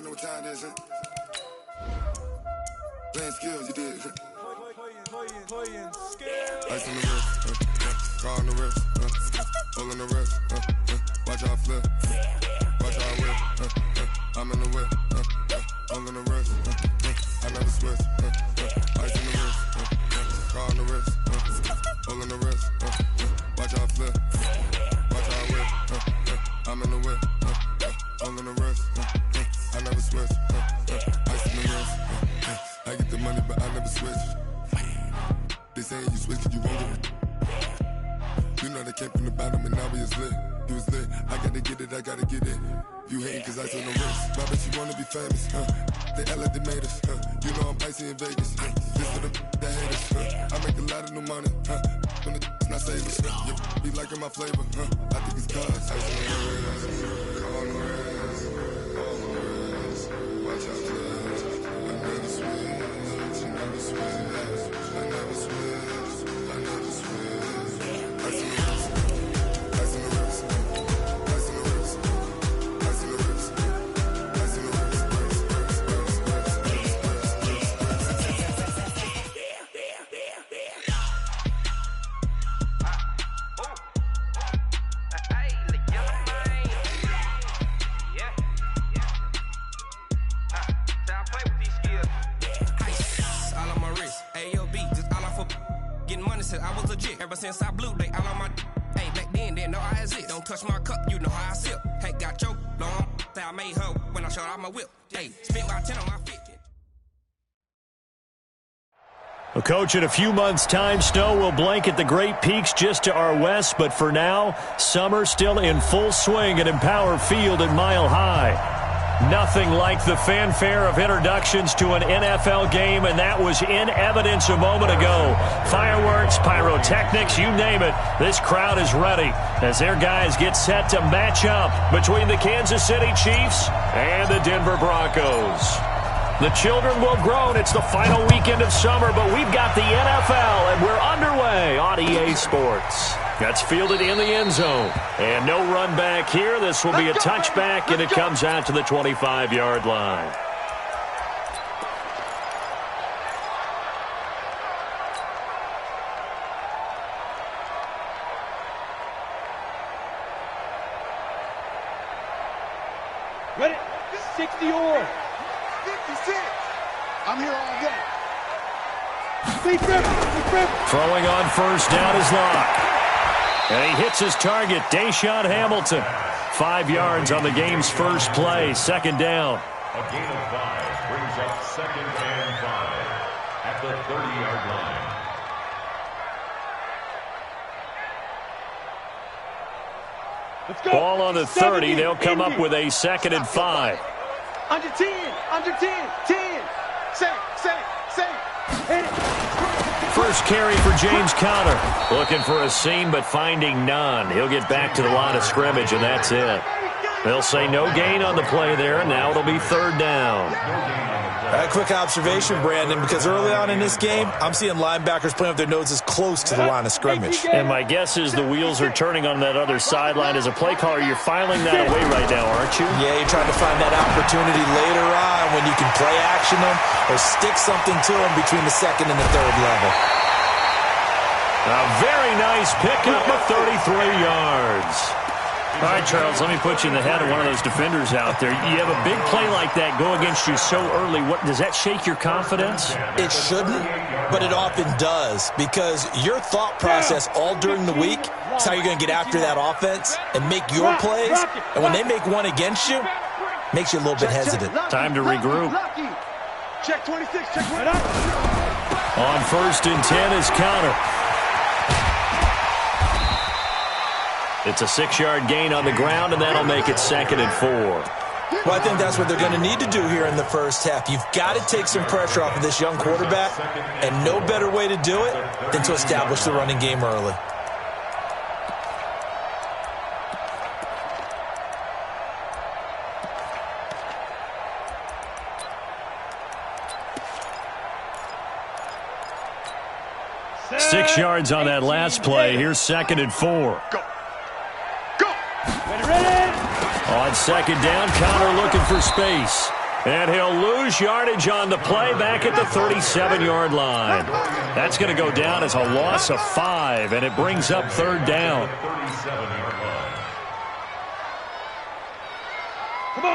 know what time it is, huh? Playing skills, you did. Playing skills. Ice on the wrist, car on the wrist, hole in the wrist, watch how I flip, watch how I whip, I'm in the whip, hole in the wrist, I never switch, ice on the wrist, car on the wrist, hole in the wrist, watch how I flip, watch how I whip, I'm in the whip, hole in the wrist, I never switch, ice on the wrist, I get the money but I never switch. They saying you switch cause you won't get it. You know they came from the bottom and now we is lit. You was lit, I gotta get it, I gotta get it. You hating cause I told no wrist. Why bet you wanna be famous, They act like they made us, You know I'm icy in Vegas, This for the that hate us, I make a lot of new money, When the not savers, Be liking my flavor, I think it's cause ice on the wrist, car on the wrist, all on the wrist. Watch out for this, I never switch, I never switch. I never switch, I never switch. Ice on the wrist, ice on the wrist, ice on the wrist, ice on the wrist, ice on the wrist, I was legit ever since I blew they all on my hey back then didn't know I exist. Don't touch my cup, you know how I sip. Hey, got choked long, I made her when I showed out my whip. Hey, spent my 10 on my 50. Well, Coach, in a few months' time, snow will blanket the Great Peaks just to our west, but for now, summer still in full swing at Empower Field at Mile High. Nothing like the fanfare of introductions to an NFL game, and that was in evidence a moment ago. Fireworks, pyrotechnics, you name it. This crowd is ready as their guys get set to match up between the Kansas City Chiefs and the Denver Broncos. The children will groan. It's the final weekend of summer, but we've got the NFL, and we're underway on EA Sports. That's fielded in the end zone. And no run back here. This will be a touchback, and it comes out to the 25-yard line. Ready? 60 or 56. I'm here all day. Throwing on first down is Locke. And he hits his target, Deshaun Hamilton. 5 yards on the game's first play, second down. A gain of 5 brings up second and 5 at the 30-yard line. Let's go. Ball on the 30. They'll come up with a second and 5. Under 10, under 10, 10. Say. Hit it. First carry for James Conner. Looking for a seam, but finding none. He'll get back to the line of scrimmage, and that's it. They'll say no gain on the play there, and now it'll be third down. A quick observation, Brandon, because early on in this game, I'm seeing linebackers playing with their noses close to the line of scrimmage. And my guess is the wheels are turning on that other sideline. As a play caller, you're filing that away right now, aren't you? Yeah, you're trying to find that opportunity later on when you can play action them or stick something to them between the second and the third level. A very nice pickup of 33 yards. All right, Charles, let me put you in the head of one of those defenders out there. You have a big play like that go against you so early. What does that shake your confidence? It shouldn't, but it often does, because your thought process all during the week is how you're going to get after that offense and make your plays. And when they make one against you, makes you a little bit hesitant. Time to regroup. Check 26, check 29. On first and 10 is Conner. It's a 6-yard gain on the ground, and that'll make it second and 4. Well, I think that's what they're going to need to do here in the first half. You've got to take some pressure off of this young quarterback, and no better way to do it than to establish the running game early. Six yards on that last play. Here's second and 4. Ready. On second down, Conner looking for space. And he'll lose yardage on the play back at the 37-yard line. That's going to go down as a loss of 5, and it brings up third down.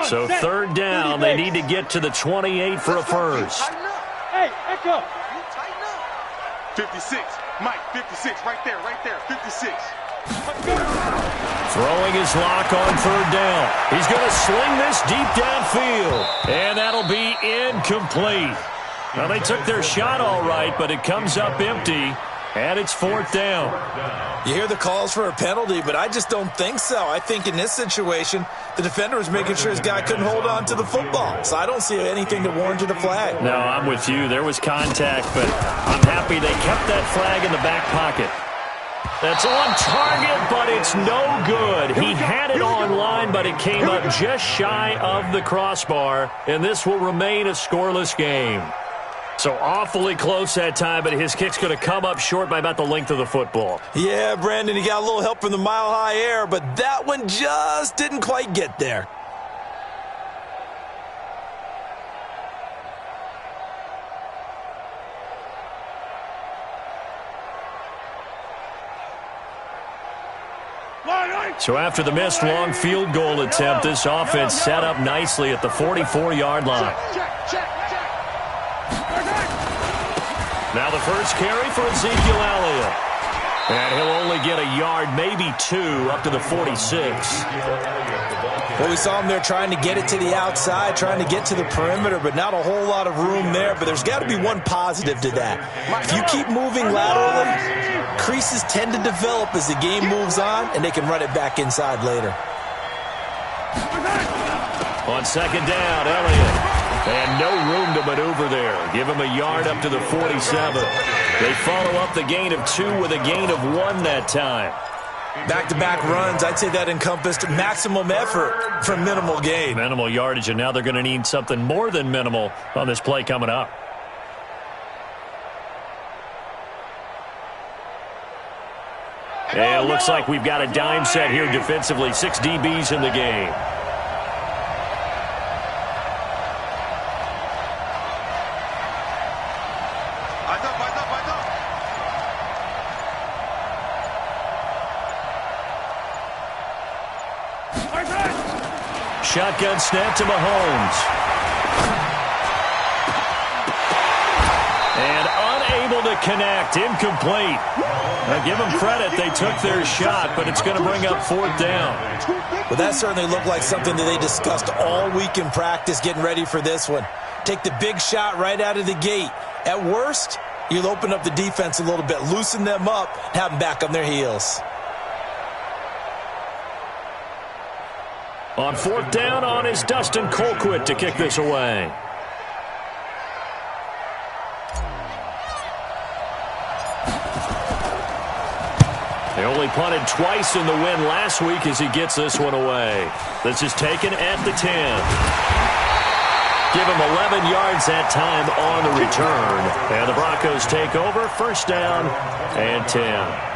So third down, they need to get to the 28 for a first. Hey, Echo. 56. Mike, 56. Right there, 56. Throwing his lock on third down. He's going to sling this deep downfield. And that'll be incomplete. Well, they took their shot all right, but it comes up empty. And it's fourth down. You hear the calls for a penalty, but I just don't think so. I think in this situation, the defender was making sure his guy couldn't hold on to the football. So I don't see anything that warranted a flag. No, I'm with you. There was contact, but I'm happy they kept that flag in the back pocket. That's on target, but it's no good. He had it on line, but it came up just shy of the crossbar, and this will remain a scoreless game. So awfully close that time, but his kick's going to come up short by about the length of the football. Yeah, Brandon, he got a little help from the mile-high air, but that one just didn't quite get there. So after the missed long field goal attempt, this offense set up nicely at the 44-yard line. Now the first carry for Ezekiel Elliott. And he'll only get a yard, maybe 2, up to the 46. Well, we saw him there trying to get it to the outside, trying to get to the perimeter, but not a whole lot of room there. But there's got to be one positive to that. If you keep moving laterally, creases tend to develop as the game moves on, and they can run it back inside later. On second down, Elliott. And no room to maneuver there. Give him a yard up to the 47. They follow up the gain of 2 with a gain of 1 that time. Back-to-back runs, I'd say that encompassed maximum effort for minimal gain. Minimal yardage, and now they're going to need something more than minimal on this play coming up. And it looks like we've got a dime set here defensively. 6 DBs in the game. Shotgun snap to Mahomes. And unable to connect. Incomplete. Now give them credit. They took their shot, but it's going to bring up fourth down. Well, that certainly looked like something that they discussed all week in practice getting ready for this one. Take the big shot right out of the gate. At worst, you'll open up the defense a little bit, loosen them up, have them back on their heels. On fourth down, on is Dustin Colquitt to kick this away. They only punted twice in the win last week as he gets this one away. This is taken at the 10. Give him 11 yards that time on the return. And the Broncos take over, first down and 10.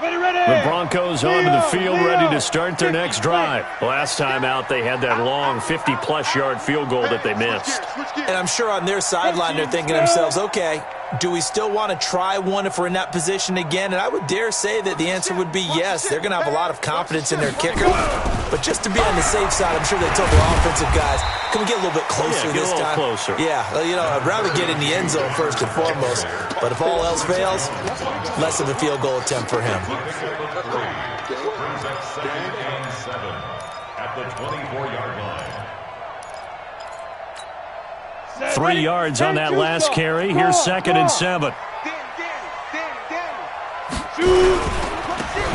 The Broncos onto the field, ready to start their next drive. Last time out, they had that long 50-plus yard field goal that they missed. And I'm sure on their sideline, they're thinking to themselves, okay, do we still want to try one if we're in that position again? And I would dare say that the answer would be yes. They're going to have a lot of confidence in their kicker. But just to be on the safe side, I'm sure they told their offensive guys, can we get a little bit closer this time? Closer. Yeah, you know, I'd rather get in the end zone first and foremost. But if all else fails, less of a field goal attempt for him. At the 24-yard line. 3 yards on that last carry. Here's second and 7.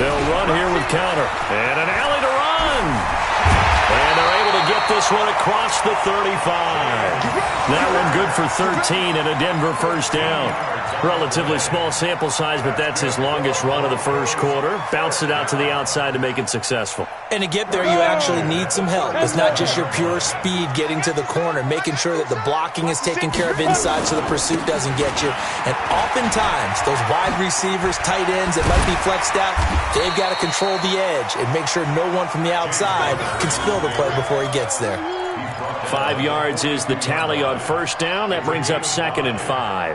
They'll run here with counter. And an alley to run. And they're able to get this one across the 35. That one good for 13 and a Denver first down. Relatively small sample size, but that's his longest run of the first quarter. Bounced it out to the outside to make it successful. And to get there, you actually need some help. It's not just your pure speed getting to the corner, making sure that the blocking is taken care of inside so the pursuit doesn't get you. And oftentimes, those wide receivers, tight ends that might be flexed out, they've got to control the edge and make sure no one from the outside can spill the play before he gets there. 5 yards is the tally on first down. That brings up 2nd and 5.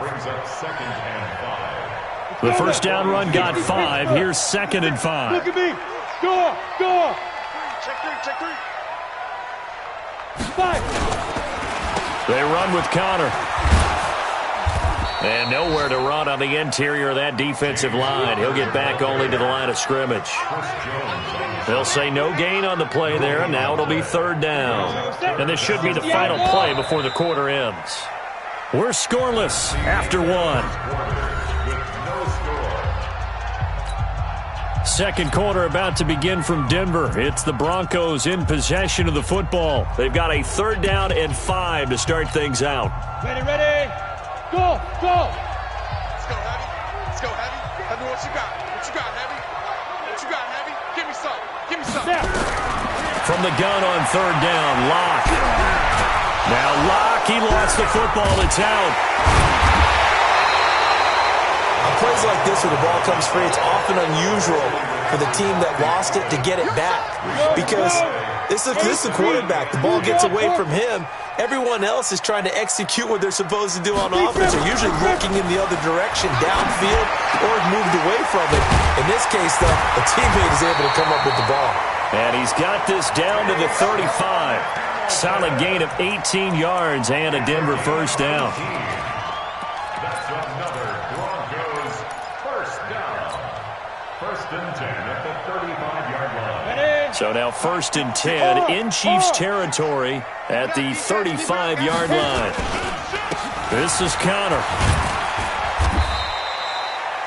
The first down run got 5. Here's 2nd and 5. Look at me. Score. Score. Check three. 5. They run with Connor. And nowhere to run on the interior of that defensive line. He'll get back only to the line of scrimmage. They'll say no gain on the play there, and now it'll be 3rd down. And this should be the final play before the quarter ends. We're scoreless after 1. Second quarter about to begin from Denver. It's the Broncos in possession of the football. They've got a 3rd down and 5 to start things out. Ready. Go. Let's go, Heavy. Heavy, what you got? Heavy? What you got, Heavy? Give me some. From the gun on 3rd down, Locke. Now Locke, he lost the football. It's out. Plays like this where the ball comes free, it's often unusual for the team that lost it to get it back because this is the quarterback. The ball gets away from him. Everyone else is trying to execute what they're supposed to do on offense. They're usually looking in the other direction, downfield, or moved away from it. In this case, though, a teammate is able to come up with the ball. And he's got this down to the 35. Solid gain of 18 yards and a Denver first down. That's another Broncos first down. 1st and 10 at the 35-yard line. So now 1st and 10 in Chiefs territory at the 35-yard line. This is Connor.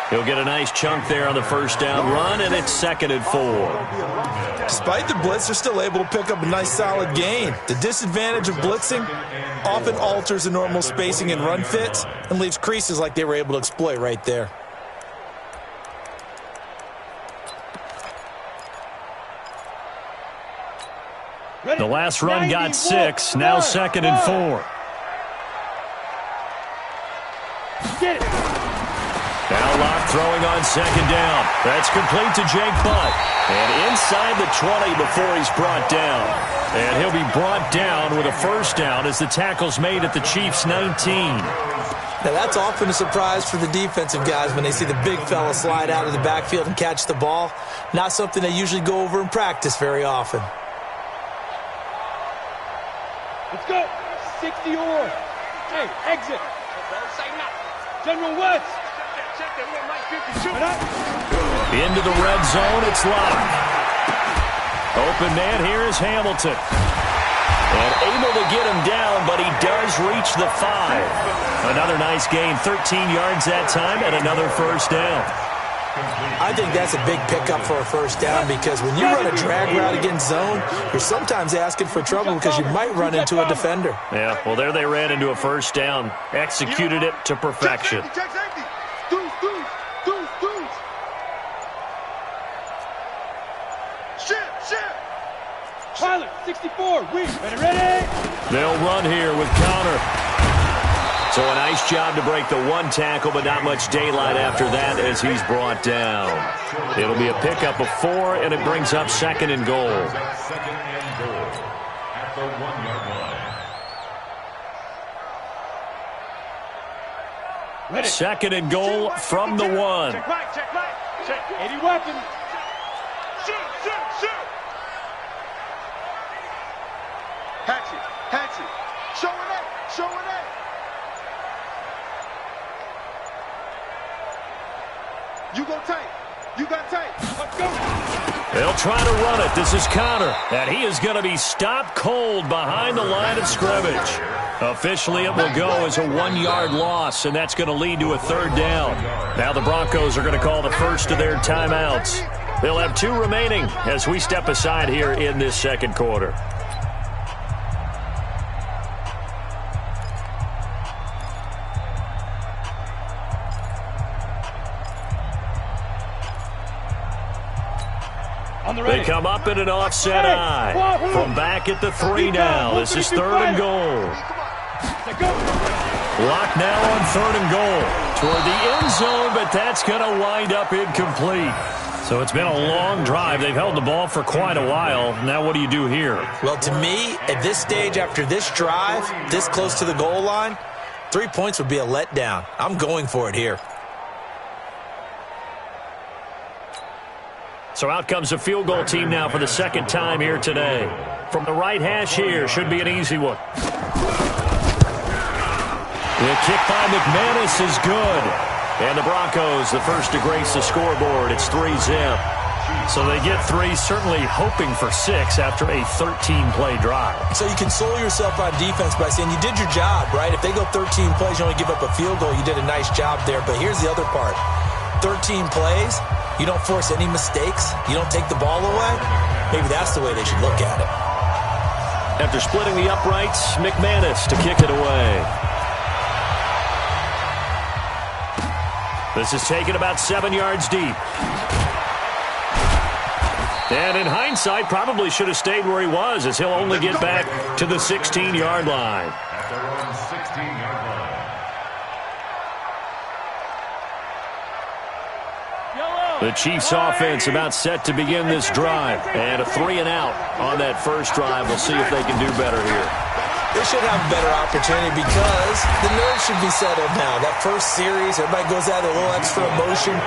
He'll get a nice chunk there on the first down run, and it's 2nd and 4. Despite the blitz, they're still able to pick up a nice solid gain. The disadvantage of blitzing often alters the normal spacing and run fits and leaves creases like they were able to exploit right there. The last run got 6, now 2nd and 4. Get it. Now Locke throwing on 2nd down. That's complete to Jake Butt. And inside the 20 before he's brought down. And he'll be brought down with a first down as the tackle's made at the Chiefs' 19. Now that's often a surprise for the defensive guys when they see the big fella slide out of the backfield and catch the ball. Not something they usually go over in practice very often. Let's go. 60 or. Hey, exit. General West. Into the red zone, it's Locke. Open man here is Hamilton. And able to get him down, but he does reach the 5. Another nice gain, 13 yards that time, and another first down. I think that's a big pickup for a first down because when you run a drag route against zone, you're sometimes asking for trouble because you might run into a defender. Yeah, well, there they ran into a first down. Executed it to perfection. Pilot, 64, ready? They'll run here with Connor. So a nice job to break the 1 tackle, but not much daylight after that as he's brought down. It'll be a pickup of 4, and it brings up 2nd and goal. 2nd and goal at the 1-yard line. Ready. 2nd and goal from the 1. Check right. 80 weapons. Shoot. Hatchet. Showing up. You go tight. You got tight. Let's go. They'll try to run it. This is Connor. And he is going to be stopped cold behind the line of scrimmage. Officially, it will go as a 1-yard loss, and that's going to lead to a 3rd down. Now the Broncos are going to call the first of their timeouts. They'll have 2 remaining as we step aside here in this 2nd quarter. They come up in an offset eye. From back at the 3 now. This is 3rd and goal. Block now on 3rd and goal. Toward the end zone, but that's going to wind up incomplete. So it's been a long drive. They've held the ball for quite a while. Now what do you do here? Well, to me, at this stage, after this drive, this close to the goal line, 3 points would be a letdown. I'm going for it here. So out comes the field goal team now for the 2nd time here today. From the right hash here, should be an easy one. The kick by McManus is good. And the Broncos, the first to grace the scoreboard. It's 3-zip. So they get 3, certainly hoping for 6 after a 13-play drive. So you console yourself on defense by saying you did your job, right? If they go 13 plays, you only give up a field goal, you did a nice job there. But here's the other part. 13 plays, you don't force any mistakes, you don't take the ball away. Maybe that's the way they should look at it. After splitting the uprights, McManus to kick it away. This is taken about 7 yards deep. And in hindsight, probably should have stayed where he was, as he'll only get back to the 16-yard line. At their own 16-yard line. The Chiefs' offense about set to begin this drive. And a 3-and-out on that first drive. We'll see if they can do better here. They should have a better opportunity because the nerves should be settled now. That first series, everybody goes out with a little extra emotion.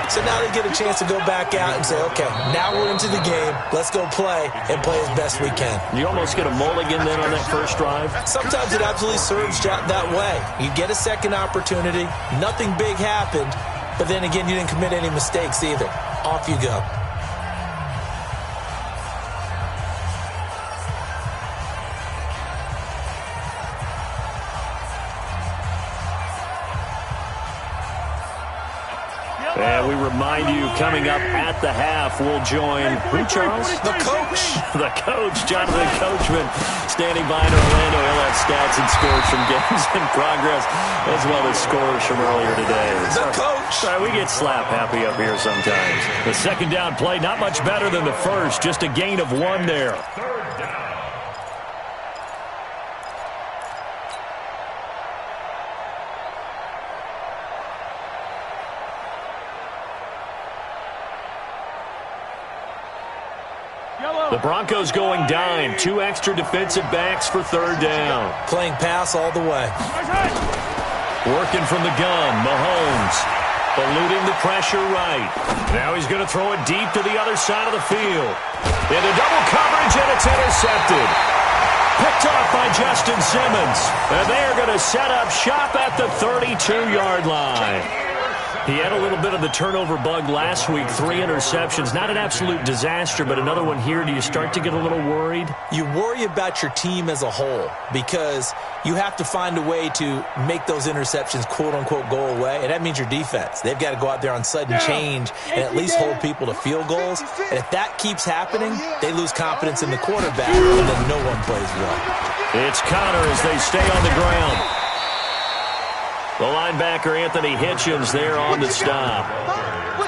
So now they get a chance to go back out and say, okay, now we're into the game. Let's go play and play as best we can. You almost get a mulligan then on that first drive? Sometimes it absolutely serves that way. You get a second opportunity. Nothing big happened. But then again, you didn't commit any mistakes either. Off you go. And we remind you, coming up at the half, we'll join, who, Charles? The coach. The coach, Jonathan Coachman, standing by in Orlando. He'll have stats and scores from games in progress, as well as scores from earlier today. The coach. Sorry, we get slap happy up here sometimes. The 2nd down play, not much better than the first, just a gain of 1 there. 3rd down. The Broncos going dime. 2 extra defensive backs for 3rd down. Playing pass all the way. Working from the gun, Mahomes. Eluding the pressure right. Now he's going to throw it deep to the other side of the field. Into double coverage, and it's intercepted. Picked off by Justin Simmons. And they are going to set up shop at the 32-yard line. He had a little bit of the turnover bug last week, 3 interceptions. Not an absolute disaster, but another one here. Do you start to get a little worried? You worry about your team as a whole because you have to find a way to make those interceptions, quote-unquote, go away, and that means your defense. They've got to go out there on sudden change and at least hold people to field goals. And if that keeps happening, they lose confidence in the quarterback, and then no one plays well. It's Connor as they stay on the ground. The linebacker, Anthony Hitchens, there on the stop.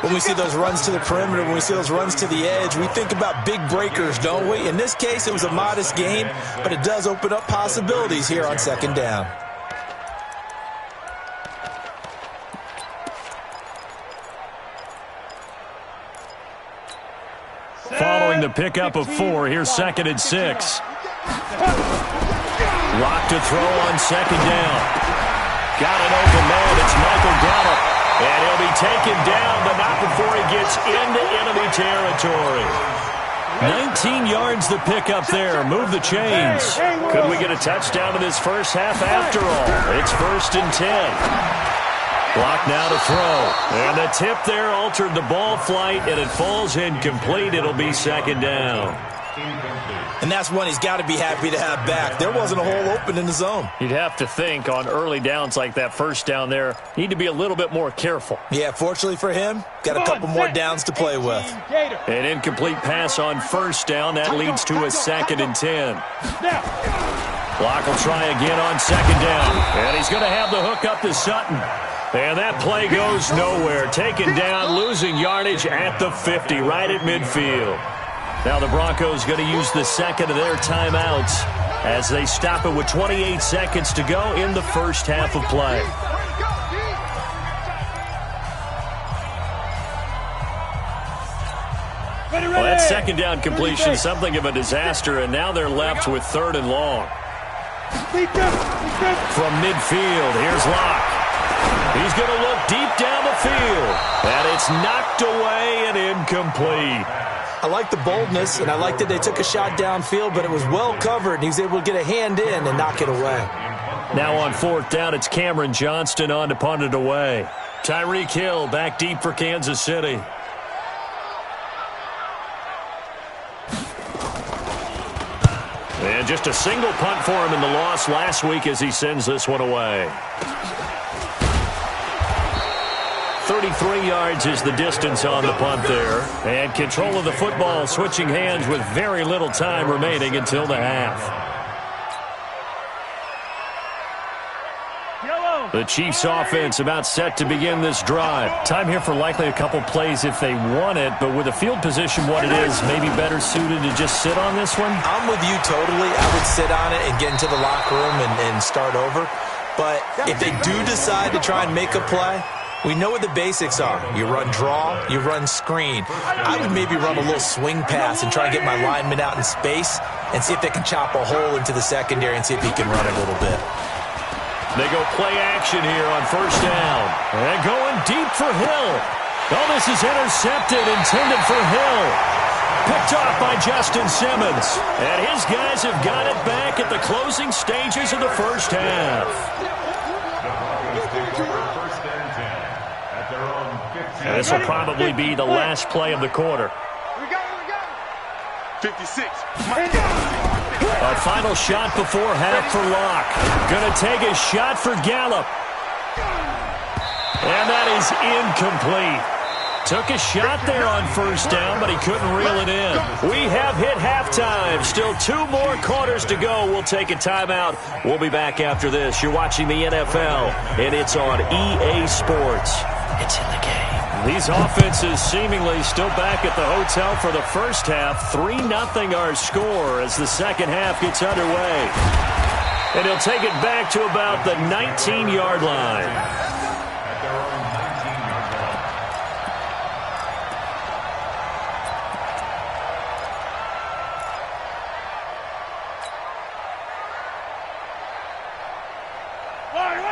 When we see those runs to the perimeter, when we see those runs to the edge, we think about big breakers, don't we? In this case, it was a modest gain, but it does open up possibilities here on 2nd down. Following the pickup of 4, here's 2nd and 6. Lock to throw on 2nd down. Got an open man. It's Michael Gallup. And he'll be taken down, but not before he gets into enemy territory. 19 yards the pickup there. Move the chains. Could we get a touchdown in this first half after all? It's 1st and 10. Block now to throw. And the tip there altered the ball flight, and it falls incomplete. It'll be 2nd down. And that's one he's got to be happy to have back. There wasn't a hole open in the zone. You'd have to think on early downs like that first down there, need to be a little bit more careful. Yeah, fortunately for him, got a couple more downs to play with. An incomplete pass on 1st down. That leads to a 2nd and 10. Block will try again on 2nd down. And he's going to have the hook up to Sutton. And that play goes nowhere. Taken down, losing yardage at the 50, right at midfield. Now the Broncos going to use the second of their timeouts as they stop it with 28 seconds to go in the first half of play. Well, that second down completion, something of a disaster, and now they're left with 3rd and long. From midfield, here's Locke. He's going to look deep down the field, and it's knocked away and incomplete. I like the boldness, and I like that they took a shot downfield, but it was well covered, and he was able to get a hand in and knock it away. Now on 4th down, it's Cameron Johnston on to punt it away. Tyreek Hill back deep for Kansas City. And just a single punt for him in the loss last week as he sends this one away. 33 yards is the distance on the punt there. And control of the football switching hands with very little time remaining until the half. The Chiefs offense about set to begin this drive. Time here for likely a couple plays if they want it, but with the field position what it is, maybe better suited to just sit on this one? I'm with you totally. I would sit on it and get into the locker room and start over. But if they do decide to try and make a play, we know what the basics are. You run draw, you run screen. I would maybe run a little swing pass and try and get my lineman out in space and see if they can chop a hole into the secondary and see if he can run a little bit. They go play action here on 1st down. And going deep for Hill. Oh, this is intercepted, intended for Hill. Picked off by Justin Simmons. And his guys have got it back at the closing stages of the first half. And this will probably be the last play of the quarter. 56. A final shot before half for Locke. Going to take a shot for Gallup. And that is incomplete. Took a shot there on 1st down, but he couldn't reel it in. We have hit halftime. Still 2 more quarters to go. We'll take a timeout. We'll be back after this. You're watching the NFL, and it's on EA Sports. It's in the game. These offenses seemingly still back at the hotel for the first half. 3-0 our score as the second half gets underway. And he'll take it back to about the 19-yard line.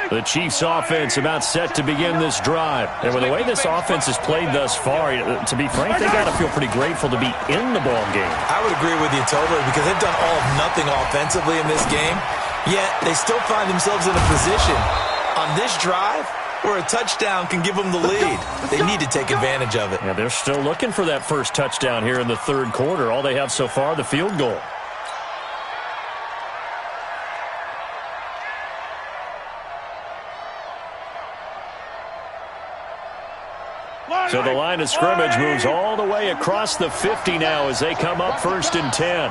The Chiefs offense about set to begin this drive. And with the way this offense has played thus far, to be frank, they got to feel pretty grateful to be in the ball game. I would agree with you totally because they've done all of nothing offensively in this game, yet they still find themselves in a position on this drive where a touchdown can give them the lead. They need to take advantage of it. Yeah, they're still looking for that first touchdown here in the 3rd quarter. All they have so far, the field goal. So the line of scrimmage moves all the way across the 50 now as they come up 1st and 10.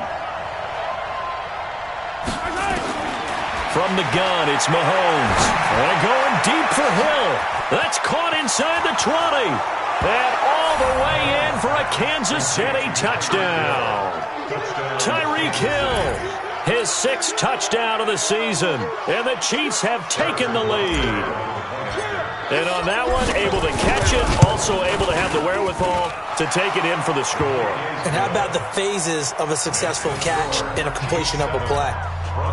From the gun, it's Mahomes. And going deep for Hill. That's caught inside the 20. And all the way in for a Kansas City touchdown. Tyreek Hill, his 6th touchdown of the season. And the Chiefs have taken the lead. And on that one, able to catch it, also able to have the wherewithal to take it in for the score. And how about the phases of a successful catch and a completion of a play?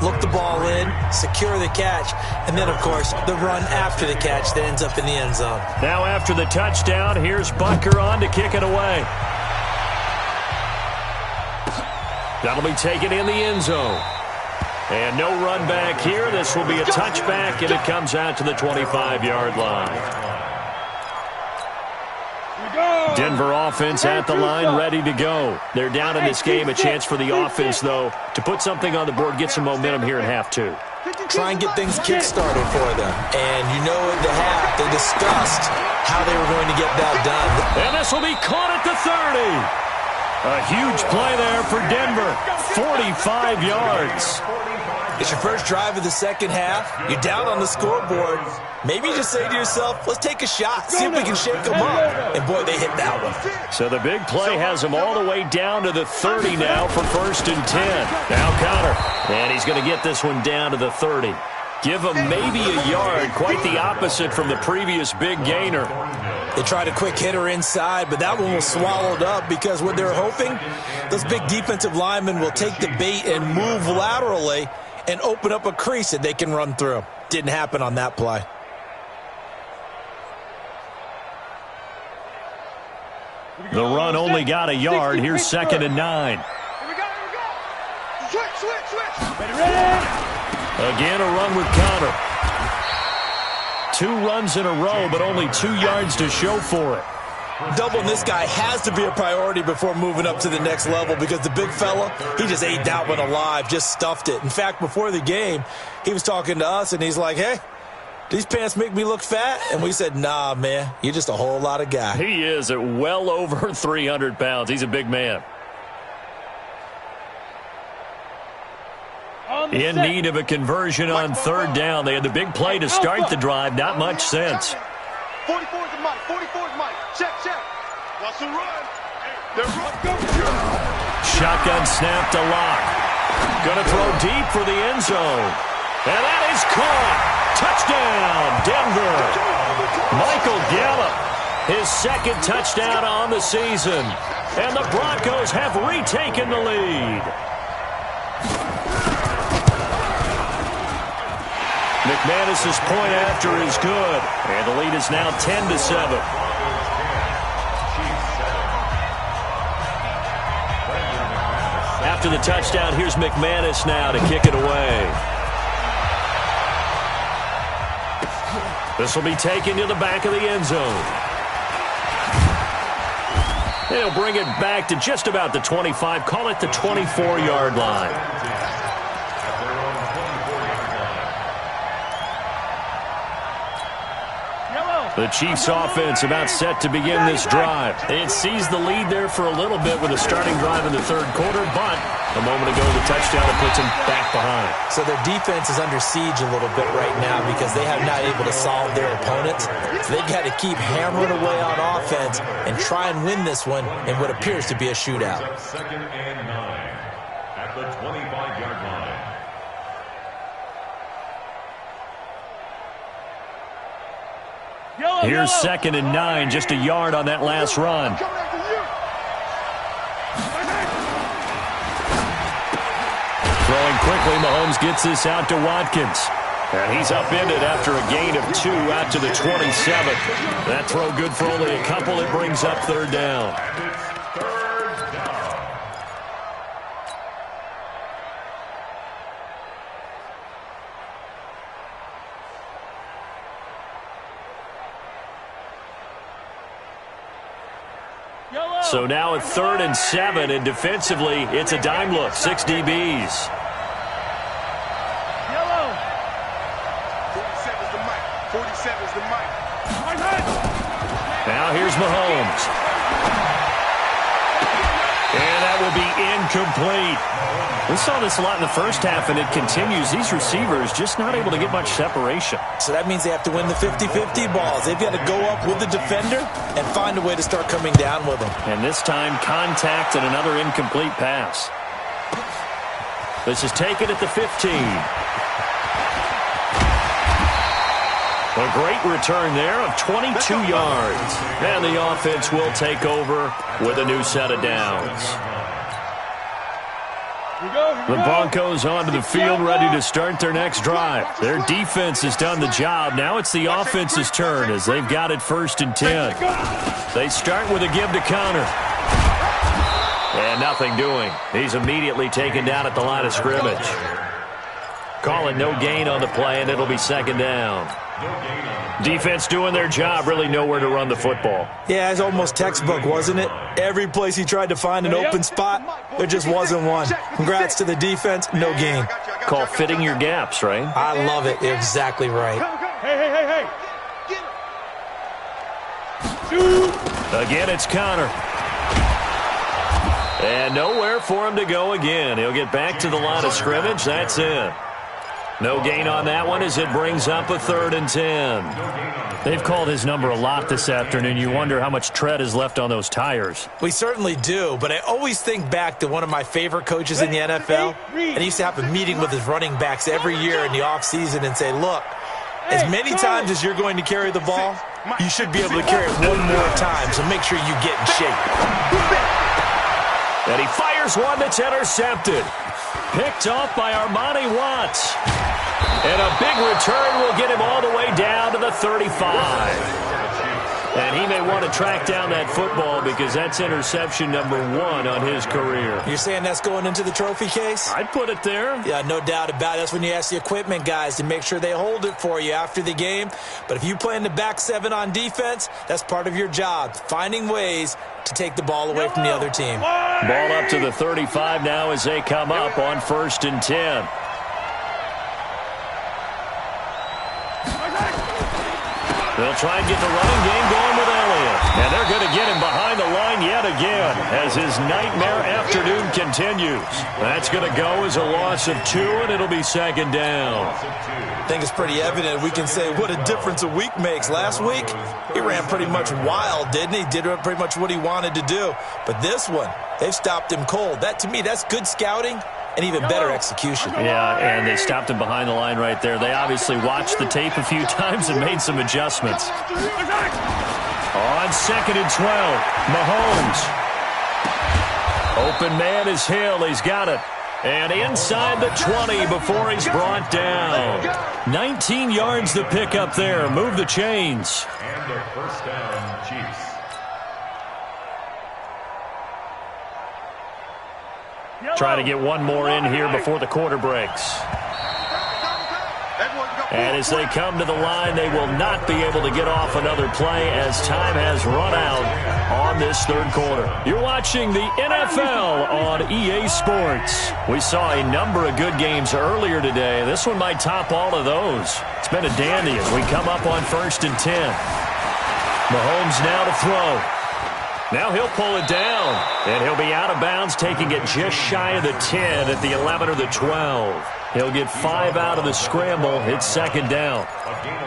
Look the ball in, secure the catch, and then, of course, the run after the catch that ends up in the end zone. Now after the touchdown, here's Butker on to kick it away. That'll be taken in the end zone. And no run back here. This will be a touchback, and it comes out to the 25-yard line. Denver offense at the line, ready to go. They're down in this game. A chance for the offense, though, to put something on the board, get some momentum here in half 2. Try and get things kick-started for them. And you know at the half, they discussed how they were going to get that done. And this will be caught at the 30. A huge play there for Denver. 45 yards. It's your first drive of the second half. You're down on the scoreboard. Maybe you just say to yourself, let's take a shot, see if we can shake them up. And, boy, they hit that one. So the big play has them all the way down to the 30 now for 1st and 10. Now Connor. And he's going to get this one down to the 30. Give him maybe a yard. Quite the opposite from the previous big gainer. They tried a quick hitter inside, but that one was swallowed up because what they're hoping, those big defensive linemen will take the bait and move laterally and open up a crease that they can run through. Didn't happen on that play. The run only got a yard. Here's 2nd and 9. Here we go. Switch. Ready. Again, a run with Connor. 2 runs in a row, but only 2 yards to show for it. Doubling this guy has to be a priority before moving up to the next level because the big fella, he just ate that one alive, just stuffed it. In fact, before the game, he was talking to us, and he's like, hey, these pants make me look fat? And we said, nah, man, you're just a whole lot of guy. He is at well over 300 pounds. He's a big man. In need of a conversion on 3rd down. They had the big play to start the drive. Not much since. 44 is Mike. 44 is Mike. Check. Watch the run. Shotgun snap to Locke. Going to throw deep for the end zone. And that is caught. Touchdown, Denver. Michael Gallup, his 2nd touchdown on the season. And the Broncos have retaken the lead. McManus's point after is good. And the lead is now 10-7. After the touchdown, here's McManus now to kick it away. This will be taken to the back of the end zone. They'll bring it back to just about the 25. Call it the 24-yard line. The Chiefs offense about set to begin this drive. It sees the lead there for a little bit with a starting drive in the 3rd quarter, but a moment ago the touchdown that puts them back behind. So their defense is under siege a little bit right now because they have not able to solve their opponents. So they've got to keep hammering away on offense and try and win this one in what appears to be a shootout. 2nd and 9 at the 25-yard line. Here's 2nd and 9, just a yard on that last run. Throwing quickly, Mahomes gets this out to Watkins. And he's upended after a gain of 2 out to the 27. That throw good for only a couple. It brings up 3rd down. So now at 3rd and 7, and defensively, it's a dime look. 6 DBs. Yellow. 47 is the mic. 47 is the mic. Now here's Mahomes. And that will be incomplete. We saw this a lot in the first half, and it continues. These receivers just not able to get much separation. So that means they have to win the 50-50 balls. They've got to go up with the defender and find a way to start coming down with them. And this time, contact and another incomplete pass. This is taken at the 15. A great return there of 22 yards. And the offense will take over with a new set of downs. The Broncos onto the field, ready to start their next drive. Their defense has done the job. Now it's the offense's turn as they've got it 1st and 10. They start with a give to Connor. And nothing doing. He's immediately taken down at the line of scrimmage. Call it no gain on the play, and it'll be 2nd down. Defense doing their job, really nowhere to run the football. Yeah, it's almost textbook, wasn't it? Every place he tried to find an open spot, there just wasn't one. Congrats to the defense, no gain. Call fitting your gaps, right? I love it. You're exactly right. Hey. Again, it's Connor. And nowhere for him to go again. He'll get back to the line of scrimmage. That's it. No gain on that one as it brings up a 3rd and 10. They've called his number a lot this afternoon. You wonder how much tread is left on those tires. We certainly do, but I always think back to one of my favorite coaches in the NFL, and he used to have a meeting with his running backs every year in the offseason and say, look, as many times as you're going to carry the ball, you should be able to carry it one more time, so make sure you get in shape. And he fires one that's intercepted. Picked off by Armani Watts. And a big return will get him all the way down to the 35. And he may want to track down that football because that's interception number 1 on his career. You're saying that's going into the trophy case? I'd put it there. Yeah, no doubt about it. That's when you ask the equipment guys to make sure they hold it for you after the game. But if you play in the back 7 on defense, that's part of your job, finding ways to take the ball away from the other team. Ball up to the 35 now as they come up on 1st and 10. They'll try and get the running game going with Elliott. And they're going to get him behind the line yet again as his nightmare afternoon continues. That's going to go as a loss of 2, and it'll be 2nd down. I think it's pretty evident. We can say what a difference a week makes. Last week, he ran pretty much wild, didn't he? Did pretty much what he wanted to do. But this one, they've stopped him cold. That, to me, that's good scouting and even better execution. Yeah, and they stopped him behind the line right there. They obviously watched the tape a few times and made some adjustments. On 2nd and 12, Mahomes. Open man is Hill. He's got it. And inside the 20 before he's brought down. 19 yards to pick up there. Move the chains. And a 1st down, Chiefs. Try to get one more in here before the quarter breaks. And as they come to the line, they will not be able to get off another play as time has run out on this 3rd quarter. You're watching the NFL on EA Sports. We saw a number of good games earlier today. This one might top all of those. It's been a dandy as we come up on 1st and 10. Mahomes now to throw. Now he'll pull it down, and he'll be out of bounds, taking it just shy of the 10 at the 11 or the 12. He'll get 5 out of the scramble. It's 2nd down.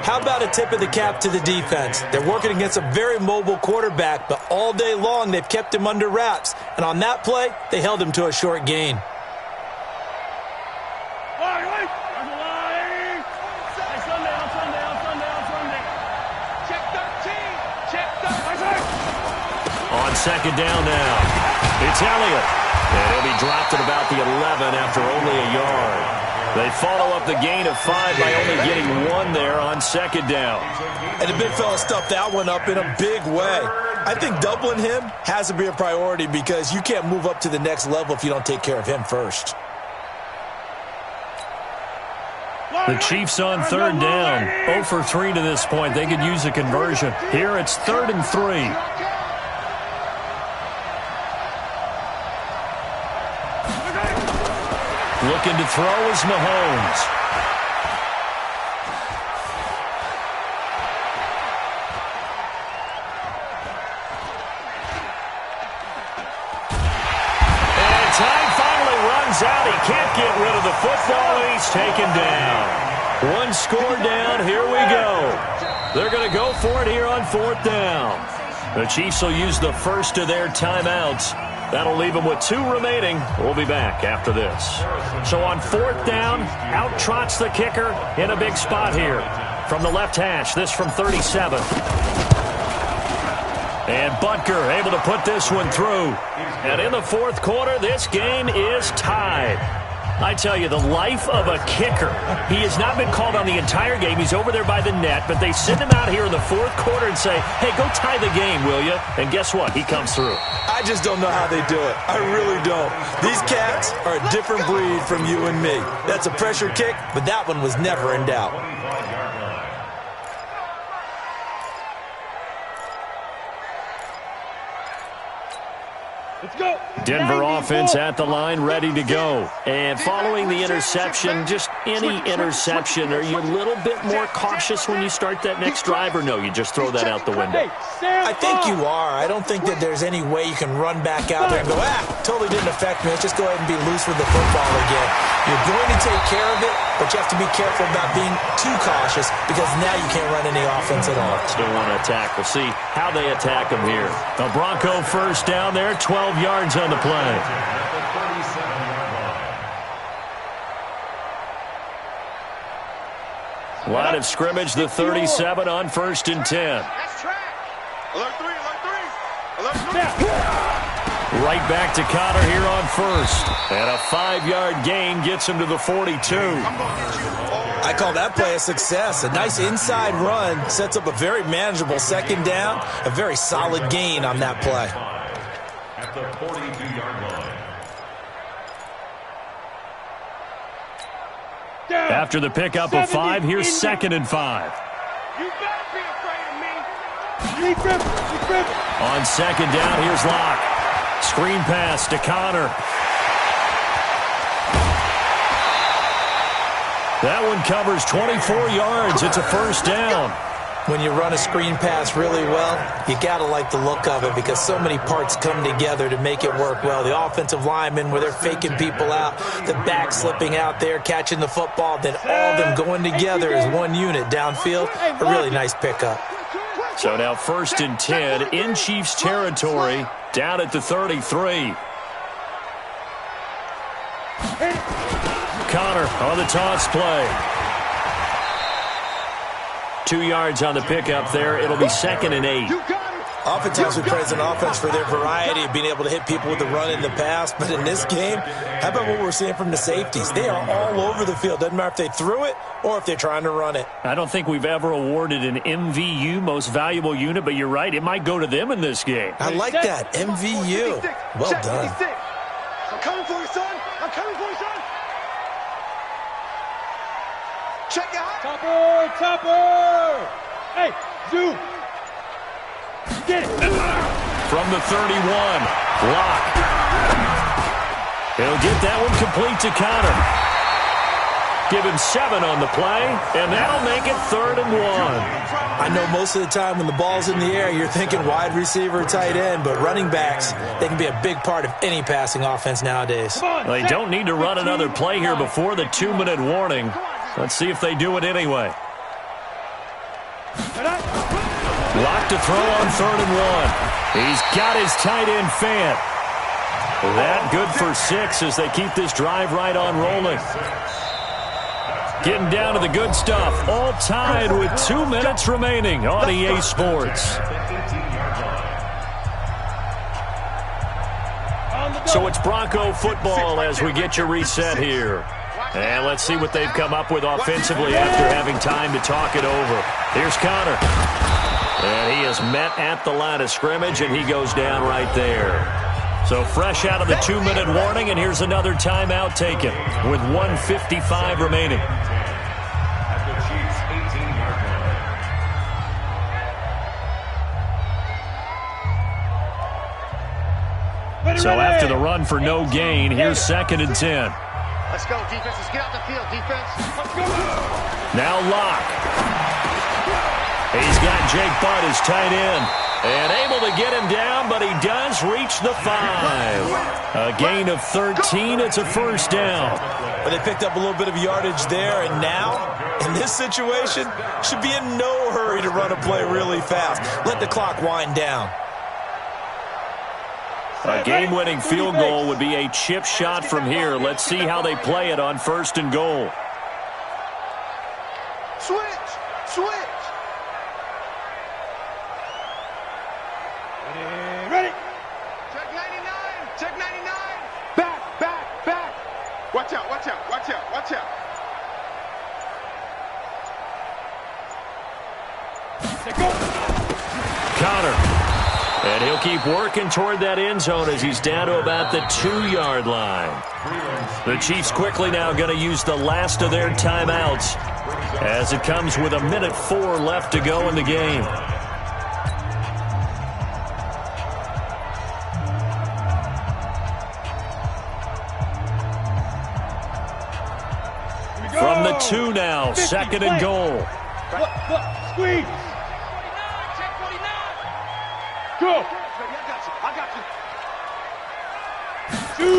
How about a tip of the cap to the defense? They're working against a very mobile quarterback, but all day long they've kept him under wraps. And on that play, they held him to a short gain. On 2nd down now, it's Elliott. And he'll be dropped at about the 11 after only a yard. They follow up the gain of 5 by only getting 1 there on 2nd down. And the big fella stuffed that one up in a big way. I think doubling him has to be a priority because you can't move up to the next level if you don't take care of him first. The Chiefs on 3rd down. 0 for 3 to this point. They could use a conversion. Here it's 3rd and 3. Looking to throw is Mahomes. And time finally runs out. He can't get rid of the football, and he's taken down. 1 score down. Here we go. They're going to go for it here on 4th down. The Chiefs will use the first of their timeouts. That'll leave them with 2 remaining. We'll be back after this. So on 4th down, out trots the kicker in a big spot here. From the left hash, this from 37. And Butker able to put this one through. And in the 4th quarter, this game is tied. I tell you, the life of a kicker. He has not been called on the entire game. He's over there by the net, but they send him out here in the 4th quarter and say, hey, go tie the game, will you? And guess what? He comes through. I just don't know how they do it. I really don't. These cats are a different breed from you and me. That's a pressure kick, but that one was never in doubt. Denver offense at the line, ready to go. And following the interception, just any interception, are you a little bit more cautious when you start that next drive, or no, you just throw that out the window? I think you are. I don't think that there's any way you can run back out there and go, totally didn't affect me. Let's just go ahead and be loose with the football again. You're going to take care of it but you have to be careful about being too cautious because now you can't run any offense at all. Still want to attack. We'll see how they attack them here. The Bronco first down there, 12 yards on the play. Line of scrimmage, the 37 on 1st and 10. That's track. Alert 3, alert 3. Alert 3. Right back to Connor here on 1st. And a 5-yard gain gets him to the 42. I call that play a success. A nice inside run sets up a very manageable 2nd down. A very solid gain on that play. At the 42-yard line. After the pickup of 5, here's 2nd and 5. You better be afraid of me. On 2nd down, here's Locke. Screen pass to Connor. That one covers 24 yards. It's a 1st down. When you run a screen pass really well, you got to like the look of it because so many parts come together to make it work well. The offensive linemen, where they're faking people out, the back slipping out there, catching the football, then all of them going together as one unit downfield. A really nice pickup. So now 1st and 10 in Chiefs territory, down at the 33. Connor on the toss play. 2 yards on the pickup there. It'll be 2nd and 8. Oftentimes we praise an offense for their variety of being able to hit people with the run in the pass, but in this game, how about what we're seeing from the safeties? They are all over the field. Doesn't matter if they threw it or if they're trying to run it. I don't think we've ever awarded an MVU, most valuable unit, but you're right, it might go to them in this game. I like that, MVU. Well done. I'm coming for you, son. I'm coming for you, son. Check it out. Topper. Hey, zoom. Get it. From the 31, Locke. He'll get that one complete to Connor. Give him 7 on the play, and that'll make it 3rd and 1. I know most of the time when the ball's in the air, you're thinking wide receiver, tight end, but running backs, they can be a big part of any passing offense nowadays. They don't need to run another play here before the 2-minute warning. Let's see if they do it anyway. Locke to throw on 3rd and 1. He's got his tight end Fant. That good for 6 as they keep this drive right on rolling. Getting down to the good stuff. All tied with 2 minutes remaining on EA Sports. So it's Bronco football as we get you reset here. And let's see what they've come up with offensively after having time to talk it over. Here's Connor. And he is met at the line of scrimmage, and he goes down right there. So fresh out of the 2-minute warning, and here's another timeout taken with 1:55 remaining. At the Chiefs' 18-yard line. So after the run for no gain, here's 2nd and 10. Let's go, defense. Let's get out the field, defense. Let's go. Now Locke. He's got Jake Butt as tight end. And able to get him down, but he does reach the 5. A gain of 13. It's a 1st down. But they picked up a little bit of yardage there, and now, in this situation, should be in no hurry to run a play really fast. Let the clock wind down. A game-winning field goal would be a chip shot from here. Let's see how they play it on 1st and goal. Switch. Ready. Check 99. Check 99. Back. Watch out. Go. Connor. And he'll keep working toward that end zone as he's down to about the 2-yard line. The Chiefs quickly now going to use the last of their timeouts as it comes with 1:04 left to go in the game. From the 2 now, 2nd and goal. Look, squeeze. Go. I got you.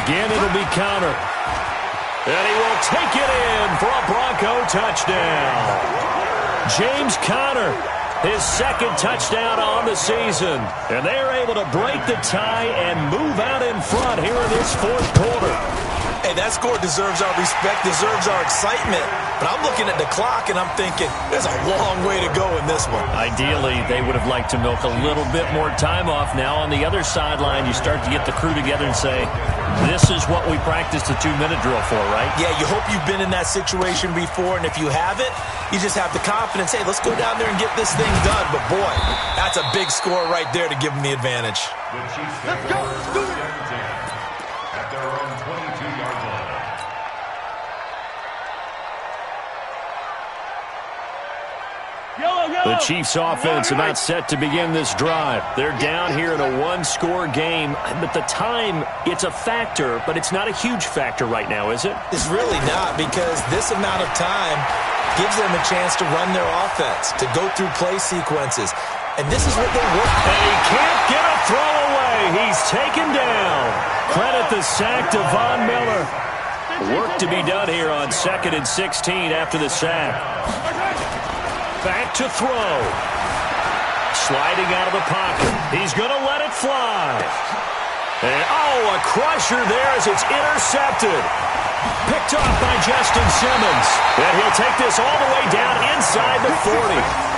Again, it'll be Connor. And he will take it in for a Bronco touchdown. James Conner, his second touchdown on the season. And they are able to break the tie and move out in front here in this fourth quarter. Hey, that score deserves our respect, deserves our excitement. But I'm looking at the clock, and I'm thinking, there's a long way to go in this one. Ideally, they would have liked to milk a little bit more time off. Now, on the other sideline, you start to get the crew together and say, this is what we practiced the 2-minute drill for, right? Yeah, you hope you've been in that situation before, and if you haven't, you just have the confidence, hey, let's go down there and get this thing done. But, boy, that's a big score right there to give them the advantage. The Chiefs let's go. At their own 22-yard line. The Chiefs offense about set to begin this drive. They're down here in a one-score game, but the time, it's a factor, but it's not a huge factor right now, is it? It's really not, because this amount of time gives them a chance to run their offense, to go through play sequences. And this is what they work. And he can't get a throw away. He's taken down. Credit the sack to Von Miller. Work to be done here on 2nd and 16 after the sack. Back to throw. Sliding out of the pocket. He's going to let it fly. And, a crusher there as it's intercepted. Picked off by Justin Simmons. And he'll take this all the way down inside the 40.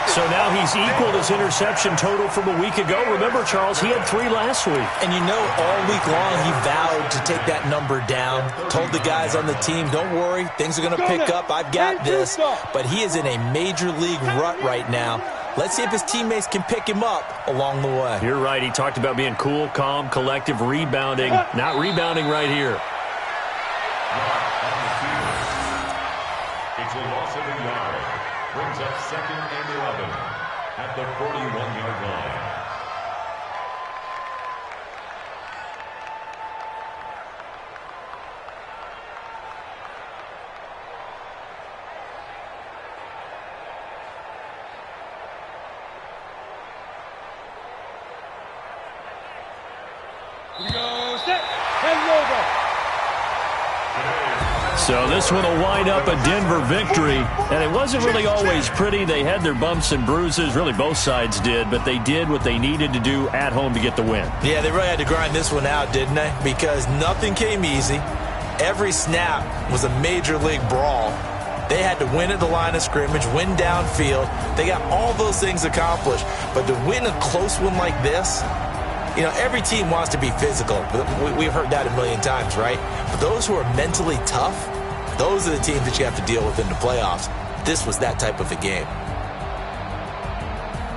So now he's equaled his interception total from a week ago. Remember, Charles, he had 3 last week. And you know, all week long he vowed to take that number down. Told the guys on the team, don't worry, things are going to pick up. I've got this. But he is in a major league rut right now. Let's see if his teammates can pick him up along the way. You're right. He talked about being cool, calm, collective, rebounding. Not rebounding right here. It's a loss of a yard. Brings up 2nd and 11 at the 41-yard line. Here we go, set, and over. So this one will wind up a Denver victory, and it wasn't really always pretty. They had their bumps and bruises, really both sides did, but they did what they needed to do at home to get the win. Yeah, they really had to grind this one out, didn't they? Because nothing came easy. Every snap was a major league brawl. They had to win at the line of scrimmage, win downfield. They got all those things accomplished, but to win a close one like this, you know, every team wants to be physical. We've heard that a million times, right? But those who are mentally tough, those are the teams that you have to deal with in the playoffs. This was that type of a game.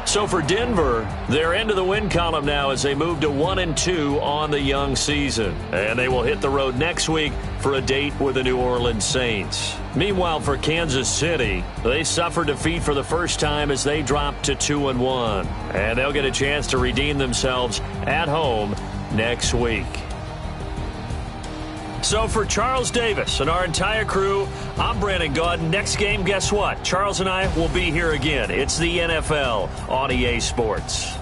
So for Denver, they're into the win column now as they move to 1-2 on the young season. And they will hit the road next week for a date with the New Orleans Saints. Meanwhile, for Kansas City, they suffered defeat for the first time as they dropped to 2-1. And they'll get a chance to redeem themselves at home next week. So for Charles Davis and our entire crew, I'm Brandon Gaudin. Next game, guess what? Charles and I will be here again. It's the NFL on EA Sports.